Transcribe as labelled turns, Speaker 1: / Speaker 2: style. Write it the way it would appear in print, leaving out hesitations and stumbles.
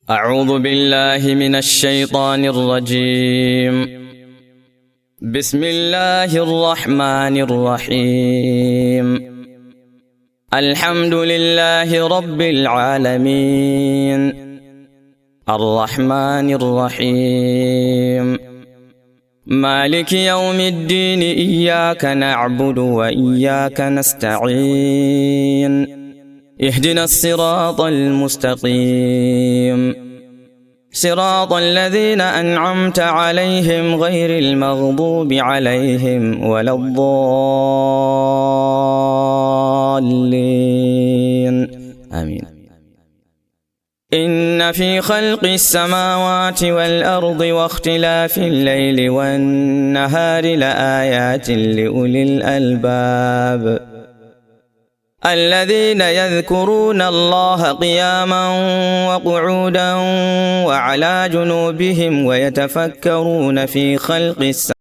Speaker 1: أعوذ بالله من الشيطان الرجيم. بسم الله الرحمن الرحيم. الحمد لله رب العالمين الرحمن الرحيم مالك يوم الدين إياك نعبد وإياك نستعين اهدنا الصراط المستقيم صراط الذين أنعمت عليهم غير المغضوب عليهم ولا الضالين آمين. إن في خلق السماوات والأرض واختلاف الليل والنهار لآيات لأولي الألباب الذين يذكرون الله قياما وقعودا وعلى جنوبهم ويتفكرون في خلق السماوات